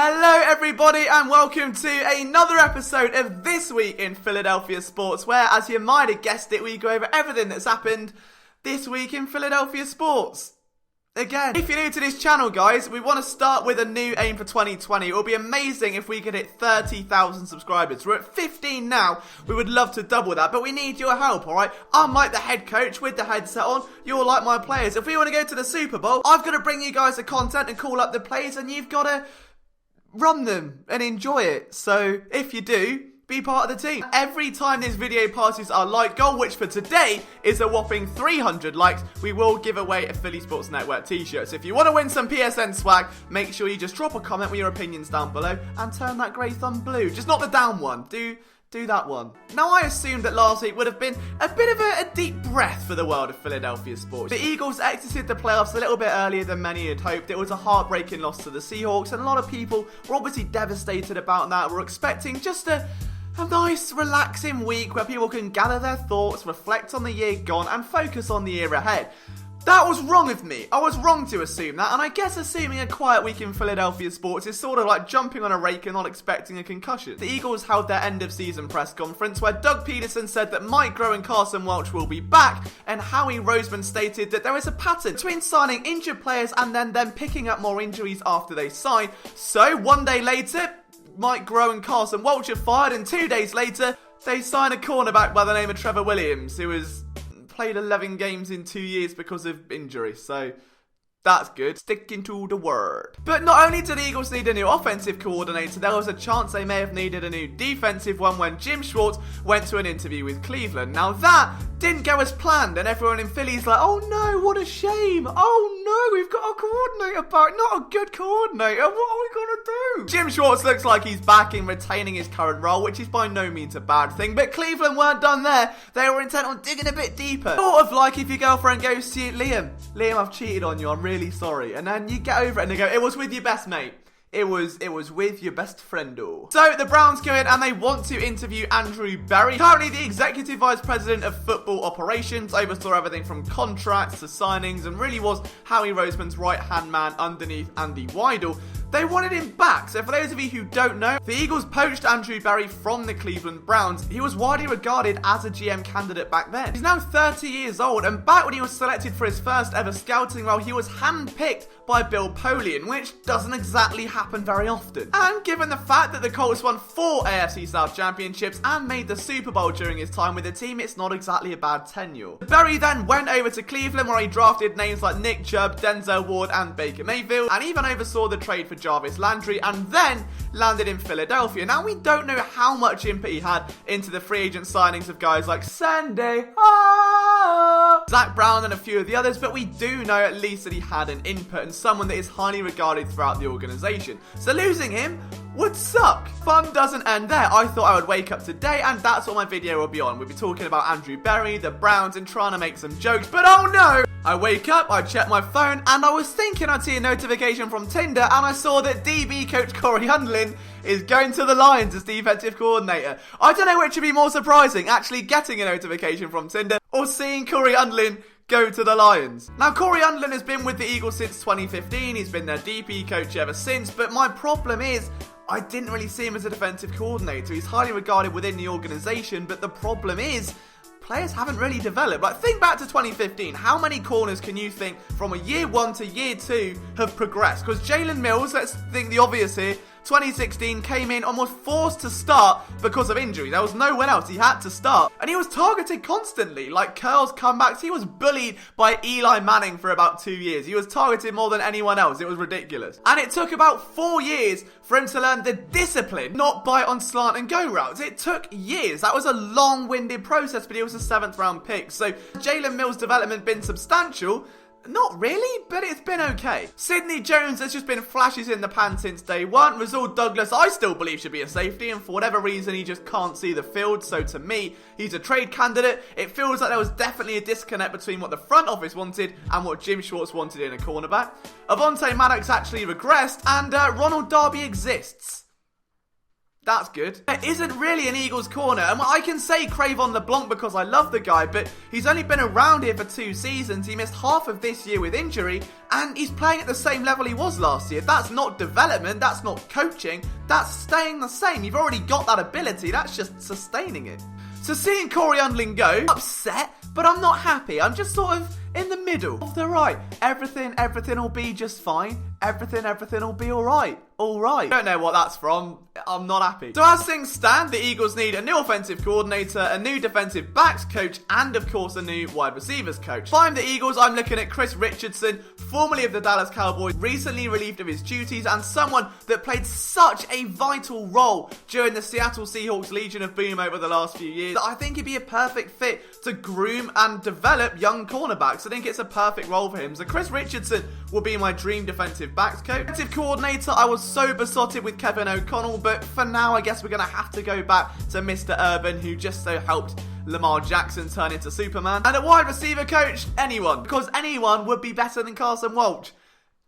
Hello everybody and welcome to another episode of This Week in Philadelphia Sports, where, as you might have guessed it, we go over everything that's happened this week in Philadelphia sports. Again, if you're new to this channel, guys, we want to start with a new aim for 2020. It would be amazing if we could hit 30,000 subscribers. We're at 15 now. We would love to double that, but we need your help, alright? I'm like the head coach with the headset on. You're like my players. If we want to go to the Super Bowl, I've got to bring you guys the content and call up the plays, and you've got to run them and enjoy it. So if you do, be part of the team. Every time this video passes our like goal, which for today is a whopping 300 likes, we will give away a Philly Sports Network t-shirt. So if you want to win some PSN swag, make sure you just drop a comment with your opinions down below and turn that grey thumb blue. Just not the down one. Do that one. Now, I assumed that last week would have been a bit of a deep breath for the world of Philadelphia sports. The Eagles exited the playoffs a little bit earlier than many had hoped. It was a heartbreaking loss to the Seahawks, and a lot of people were obviously devastated about that. We're expecting just a nice, relaxing week where people can gather their thoughts, reflect on the year gone, and focus on the year ahead. That was wrong of me. I was wrong to assume that, and I guess assuming a quiet week in Philadelphia sports is sort of like jumping on a rake and not expecting a concussion. The Eagles held their end-of-season press conference where Doug Peterson said that Mike Groh and Carson Welch will be back, and Howie Roseman stated that there is a pattern between signing injured players and then them picking up more injuries after they sign. So, one day later, Mike Groh and Carson Welch are fired, and 2 days later, they sign a cornerback by the name of Trevor Williams, who has played 11 games in 2 years because of injury, so that's good. Sticking to the word. But not only did the Eagles need a new offensive coordinator, there was a chance they may have needed a new defensive one when Jim Schwartz went to an interview with Cleveland. Now that didn't go as planned, and everyone in Philly's like, oh no, what a shame. Oh no, we've got a coordinator back, not a good coordinator. What are we going to do? Jim Schwartz looks like he's back in retaining his current role, which is by no means a bad thing, but Cleveland weren't done there. They were intent on digging a bit deeper. Sort of like if your girlfriend goes to you, Liam, I've cheated on you, I'm really sorry. And then you get over it and they go, it was with your best mate. It was with your best friendo. So the Browns go in and they want to interview Andrew Berry, currently the Executive Vice President of Football Operations, oversaw everything from contracts to signings and really was Howie Roseman's right-hand man underneath Andy Weidel. They wanted him back. So for those of you who don't know, the Eagles poached Andrew Berry from the Cleveland Browns. He was widely regarded as a GM candidate back then. He's now 30 years old, and back when he was selected for his first ever scouting role, he was handpicked by Bill Polian, which doesn't exactly happen very often. And given the fact that the Colts won 4 AFC South championships and made the Super Bowl during his time with the team, it's not exactly a bad tenure. Berry then went over to Cleveland, where he drafted names like Nick Chubb, Denzel Ward, and Baker Mayfield, and even oversaw the trade for Jarvis Landry, and then landed in Philadelphia. Now, we don't know how much input he had into the free agent signings of guys like Sunday, Zach Brown, and a few of the others, but we do know at least that he had an input and someone that is highly regarded throughout the organization. So losing him would suck. Fun doesn't end there. I thought I would wake up today and that's what my video will be on. We'll be talking about Andrew Berry, the Browns, and trying to make some jokes, but oh no! I wake up, I check my phone, and I was thinking I'd see a notification from Tinder, and I saw that DB Coach Cory Undlin is going to the Lions as defensive coordinator. I don't know which would be more surprising, actually getting a notification from Tinder or seeing Cory Undlin go to the Lions. Now, Cory Undlin has been with the Eagles since 2015. He's been their DP coach ever since, but my problem is I didn't really see him as a defensive coordinator. He's highly regarded within the organization, but the problem is players haven't really developed. Like, think back to 2015. How many corners can you think from a year 1 to year 2 have progressed? Because Jalen Mills, let's think the obvious here, 2016 came in and was forced to start because of injury. There was no one else. He had to start. And he was targeted constantly. Like curls, comebacks. He was bullied by Eli Manning for about 2 years. He was targeted more than anyone else. It was ridiculous. And it took about 4 years for him to learn the discipline, not bite on slant and go routes. It took years. That was a long-winded process, but he was a 7th round pick. So Jalen Mills' development been substantial. Not really, but it's been okay. Sidney Jones has just been flashes in the pan since day one. Rasul Douglas, I still believe, should be a safety, and for whatever reason, he just can't see the field. So to me, he's a trade candidate. It feels like there was definitely a disconnect between what the front office wanted and what Jim Schwartz wanted in a cornerback. Avonte Maddox actually regressed, and Ronald Darby exists. That's good. There isn't really an Eagles corner, and I can say Cravon LeBlanc because I love the guy, but he's only been around here for 2 seasons. He missed half of this year with injury, and he's playing at the same level he was last year. That's not development, that's not coaching, that's staying the same. You've already got that ability, that's just sustaining it. So seeing Cory Undlin go, I'm upset, but I'm not happy. I'm just sort of in the middle of the right. Everything will be just fine. Everything will be alright. Alright. Don't know what that's from. I'm not happy. So as things stand, the Eagles need a new offensive coordinator, a new defensive backs coach, and of course a new wide receivers coach. If I'm the Eagles, I'm looking at Chris Richardson, formerly of the Dallas Cowboys, recently relieved of his duties, and someone that played such a vital role during the Seattle Seahawks Legion of Boom over the last few years that I think he'd be a perfect fit to groom and develop young cornerbacks. I think it's a perfect role for him. So Chris Richardson will be my dream defensive backs coach. Defensive coordinator, I was so besotted with Kevin O'Connell, but for now I guess we're going to have to go back to Mr. Urban, who just so helped Lamar Jackson turn into Superman. And a wide receiver coach, anyone, because anyone would be better than Carson Walsh.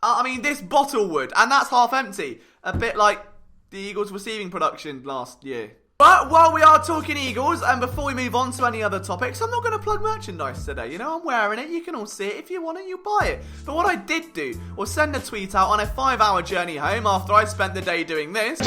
I mean, this bottle would, and that's half empty. A bit like the Eagles' receiving production last year. But while we are talking Eagles, and before we move on to any other topics, I'm not going to plug merchandise today. You know, I'm wearing it. You can all see it. If you want it, you buy it. But what I did do was send a tweet out on a 5-hour journey home after I spent the day doing this.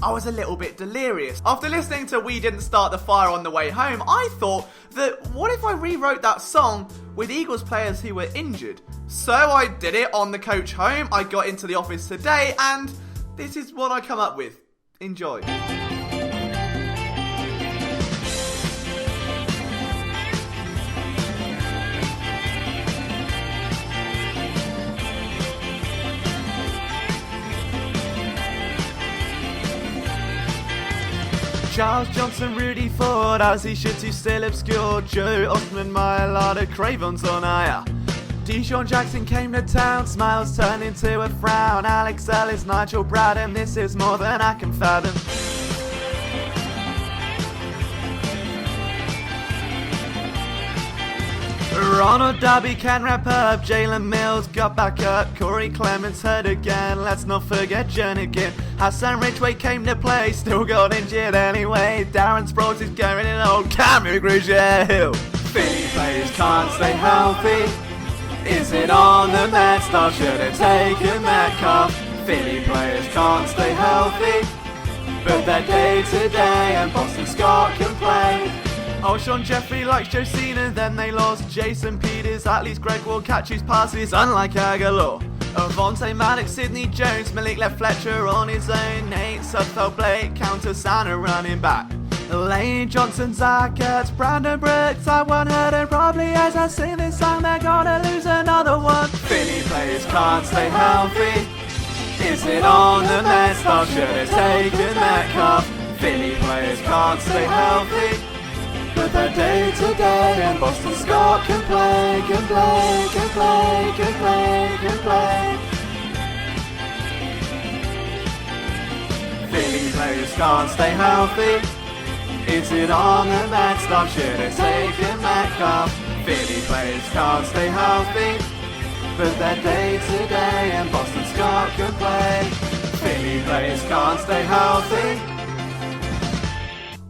I was a little bit delirious. After listening to We Didn't Start the Fire on the way home, I thought that what if I rewrote that song with Eagles players who were injured? So I did it on the coach home. I got into the office today and this is what I come up with. Enjoy. Charles Johnson, Rudy Ford, as he should to still obscure. Joe Osman, Myalada, Cravon's on ire. Deshaun Jackson came to town, smiles turned into a frown. Alex Ellis, Nigel Bradham, this is more than I can fathom. Ronald Darby can wrap up, Jalen Mills got back up, Corey Clements hurt again, let's not forget Jernigan. Hassan Ridgeway came to play, still got injured anyway. Darren Sproles is going in old Cameron Grugel. Philly players can't stay healthy. Is it on the Mets? Or should have taken Metcalf? Philly players can't stay healthy, but they're day to day and Boston Scott can play. Oh, Sean Jeffrey likes Josina, then they lost Jason Peters. At least Greg will catch his passes, unlike Aguilar. Avonte Maddox, Sidney Jones, Malik left Fletcher on his own. Nate Sudfeld, Blake, counter Santa running back. Lane Johnson, Zach Ertz, Brandon Brooks, Taiwan Hurd, probably as I sing this song, they're gonna lose another one. Philly players can't stay healthy. Is it on the Mets? Or should have taken Metcalf? Philly players can't stay healthy, but they're day to day and Boston Scott can play, can play, can play, can play, can play. Philly players can't stay healthy. Is it on the Mets? Or should have taken Metcalf? Philly players can't stay healthy, but they're day to day and Boston Scott can play. Philly players can't stay healthy.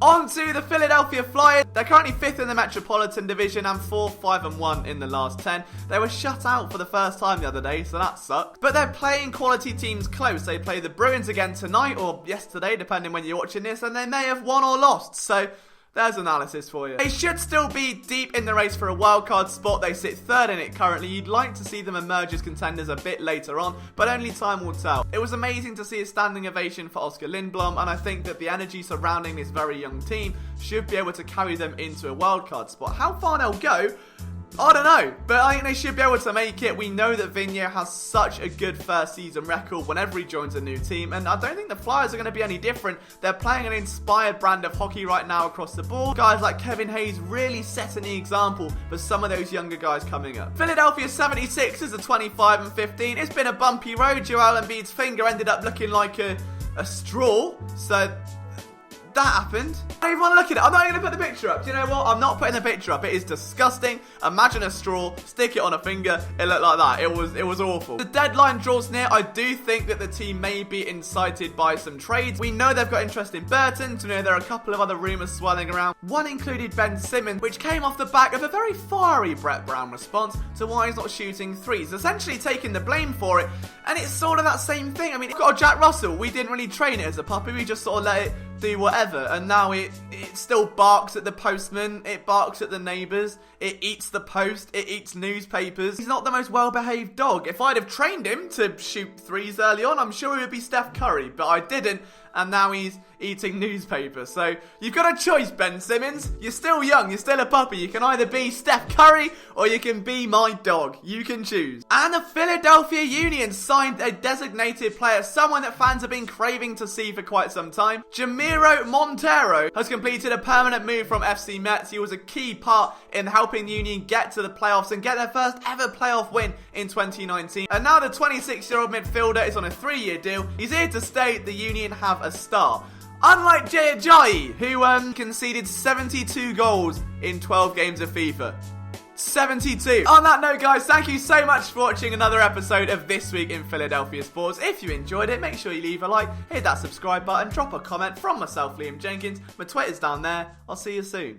On to the Philadelphia Flyers. They're currently 5th in the Metropolitan Division and 4, 5 and 1 in the last 10. They were shut out for the first time the other day, so that sucked. But they're playing quality teams close. They play the Bruins again tonight, or yesterday, depending when you're watching this, and they may have won or lost, so there's analysis for you. They should still be deep in the race for a wildcard spot. They sit 3rd in it currently. You'd like to see them emerge as contenders a bit later on, but only time will tell. It was amazing to see a standing ovation for Oscar Lindblom, and I think that the energy surrounding this very young team should be able to carry them into a wildcard spot. How far they'll go, I don't know, but I think they should be able to make it. We know that Vigneault has such a good first season record whenever he joins a new team, and I don't think the Flyers are going to be any different. They're playing an inspired brand of hockey right now across the board. Guys like Kevin Hayes really setting the example for some of those younger guys coming up. Philadelphia 76ers are 25 and 15. It's been a bumpy road. Joel Embiid's finger ended up looking like a straw, so that happened. I don't even want to look at it. I'm not even going to put the picture up. Do you know what? I'm not putting the picture up. It is disgusting. Imagine a straw, stick it on a finger. It looked like that. It was awful. The deadline draws near. I do think that the team may be incited by some trades. We know they've got interest in Burton. We know there are a couple of other rumours swirling around. One included Ben Simmons, which came off the back of a very fiery Brett Brown response to why he's not shooting threes, essentially taking the blame for it. And it's sort of that same thing. I mean, you've got a Jack Russell. We didn't really train it as a puppy. We just sort of let it do whatever. And now it still barks at the postman. It barks at the neighbours. It eats the post. It eats newspapers. He's not the most well-behaved dog. If I'd have trained him to shoot threes early on, I'm sure he would be Steph Curry. But I didn't. And now he's eating newspapers. So you've got a choice, Ben Simmons. You're still young. You're still a puppy. You can either be Steph Curry or you can be my dog. You can choose. And the Philadelphia Union signed a designated player, someone that fans have been craving to see for quite some time. Jamiro Monteiro has completed a permanent move from FC Metz. He was a key part in helping Union get to the playoffs and get their first ever playoff win in 2019. And now the 26-year-old midfielder is on a 3-year deal. He's here to stay. The Union have a star. Unlike Jay Ajayi, who conceded 72 goals in 12 games of FIFA. 72. On that note, guys, thank you so much for watching another episode of This Week in Philadelphia Sports. If you enjoyed it, make sure you leave a like, hit that subscribe button, drop a comment from myself, Liam Jenkins. My Twitter's down there. I'll see you soon.